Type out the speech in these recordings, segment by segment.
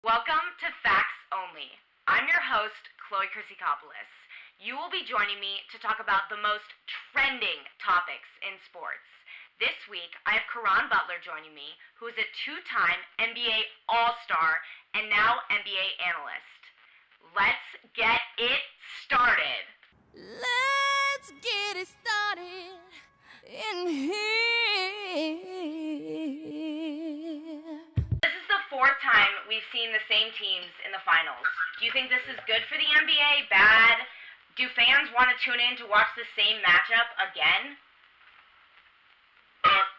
Welcome to Facts Only. I'm your host, Chloe Chrysikopoulos. You will be joining me to talk about the most trending topics in sports. This week, I have Caron Butler joining me, who is a two-time NBA All-Star and now NBA Analyst. Let's get it started. Let's get it started in here. This is the fourth time we've seen the same teams in the finals. Do you think this is good for the NBA? Bad? Do fans want to tune in to watch the same matchup again?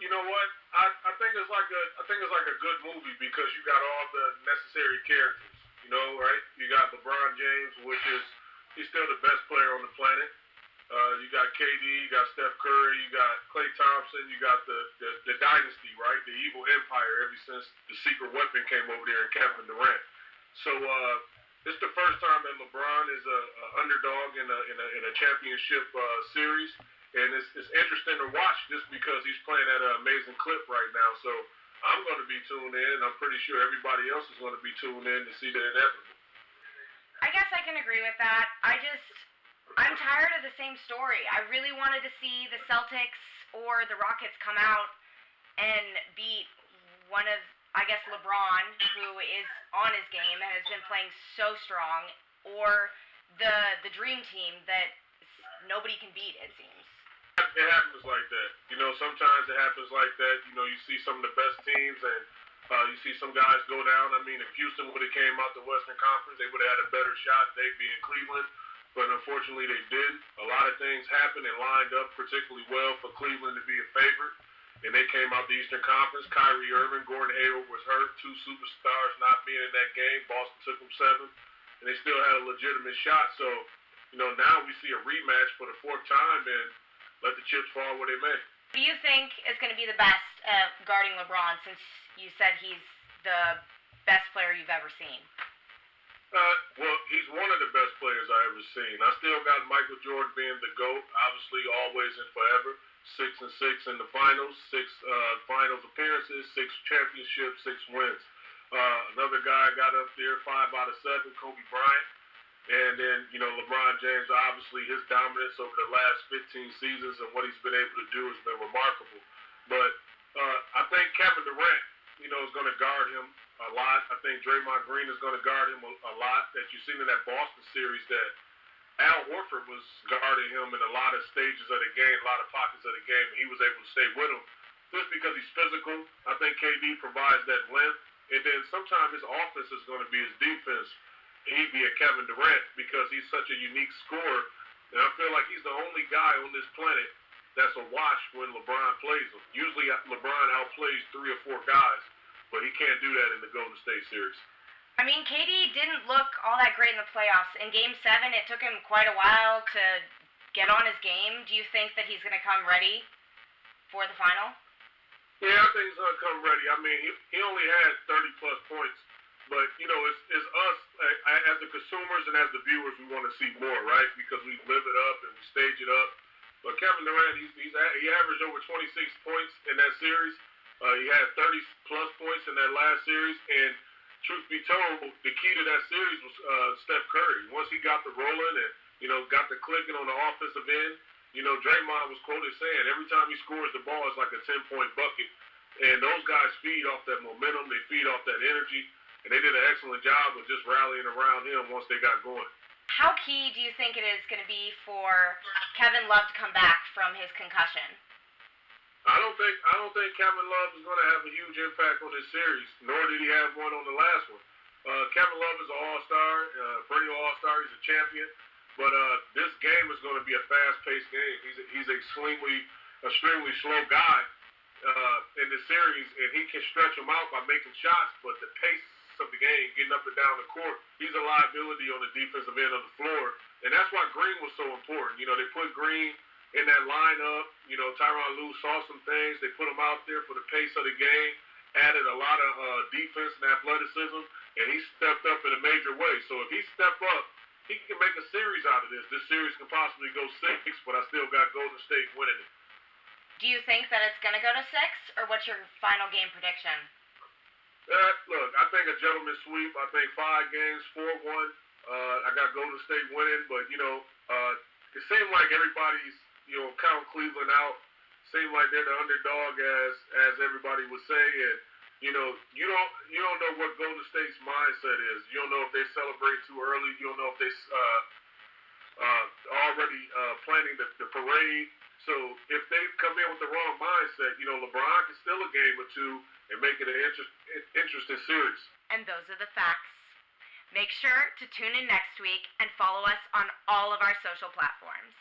You know what? I think it's like a good movie because you got all the necessary characters. You know, right? You got LeBron James, he's still the best player on the planet. You got KD, you got Steph Curry, you got Klay Thompson, you got the dynasty, right? The evil empire ever since the secret weapon came over there and Kevin Durant. So this is the first time that LeBron is a underdog in a championship series, and it's interesting to watch just because he's playing at an amazing clip right now. So I'm going to be tuned in. I'm pretty sure everybody else is going to be tuned in to see the inevitable. I guess I can agree with that. I'm tired of the same story. I really wanted to see the Celtics or the Rockets come out and beat one of, I guess, LeBron, who is on his game and has been playing so strong, or the dream team that nobody can beat, it seems. It happens like that. You know, sometimes it happens like that. You know, you see some of the best teams and you see some guys go down. I mean, if Houston would have came out the Western Conference, they would have had a better shot. They'd be in Cleveland. But unfortunately, they didn't. A lot of things happened and lined up particularly well for Cleveland to be a favorite. And they came out the Eastern Conference. Kyrie Irving, Gordon Hayward was hurt. Two superstars not being in that game. Boston took them 7. And they still had a legitimate shot. So, you know, now we see a rematch for the fourth time and let the chips fall where they may. Who do you think is going to be the best at guarding LeBron, since you said he's the best player you've ever seen? Well, he's one of the best players I ever seen. I still got Michael Jordan being the GOAT, obviously always and forever. 6-6 in the finals, 6 finals appearances, 6 championships, 6 wins. Another guy got up there, 5 out of 7, Kobe Bryant. And then, you know, LeBron James, obviously his dominance over the last 15 seasons and what he's been able to do has been remarkable. But I think Kevin Durant, you know, is going to guard him a lot. I think Draymond Green is going to guard him a lot. That you've seen in that Boston series that Al Horford was guarding him in a lot of stages of the game, a lot of pockets of the game, and he was able to stay with him. Just because he's physical, I think KD provides that length. And then sometimes his offense is going to be his defense. He'd be a Kevin Durant because he's such a unique scorer. And I feel like he's the only guy on this planet that's a wash when LeBron plays him. Usually LeBron outplays 3 or 4 guys, but he can't do that in the Golden State series. I mean, KD didn't look all that great in the playoffs. In Game 7, it took him quite a while to get on his game. Do you think that he's going to come ready for the final? Yeah, I think he's going to come ready. I mean, he only had 30-plus points. But, you know, it's us, as the consumers and as the viewers, we want to see more, right? Because we live it up and we stage it up. But Kevin Durant, he averaged over 26 points in that series. He had 30-plus points in that last series. And truth be told, the key to that series was Steph Curry. Once he got the rolling and, you know, got the clicking on the offensive end, you know, Draymond was quoted saying, every time he scores the ball, it's like a 10-point bucket. And those guys feed off that momentum. They feed off that energy. And they did an excellent job of just rallying around him once they got going. How key do you think it is going to be for Kevin Love to come back from his concussion? I don't think Kevin Love is going to have a huge impact on this series, nor did he have one on the last one. Kevin Love is an all-star, perennial all-star. He's a champion. But this game is going to be a fast-paced game. He's extremely slow guy in the series, and he can stretch him out by making shots, but the pace of the game, getting up and down the court, he's a liability on the defensive end of the floor. And that's why Green was so important. You know, they put Green in that lineup. You know, Tyronn Lue saw some things. They put him out there for the pace of the game, added a lot of defense and athleticism, and he stepped up in a major way. So if he stepped up, he can make a series out of this. This series can possibly go 6, but I still got Golden State winning it. Do you think that it's going to go to 6, or what's your final game prediction? Look, I think a gentleman's sweep. I think 5 games, 4-1. I got Golden State winning, but it seemed like everybody's count Cleveland out. Seemed like they're the underdog, as everybody would say, and you don't know what Golden State's mindset is. You don't know if they celebrate too early. You don't know if they already planning the parade. So if they come in with the wrong mindset, LeBron can steal a game or two and make it an interesting series. And those are the facts. Make sure to tune in next week and follow us on all of our social platforms.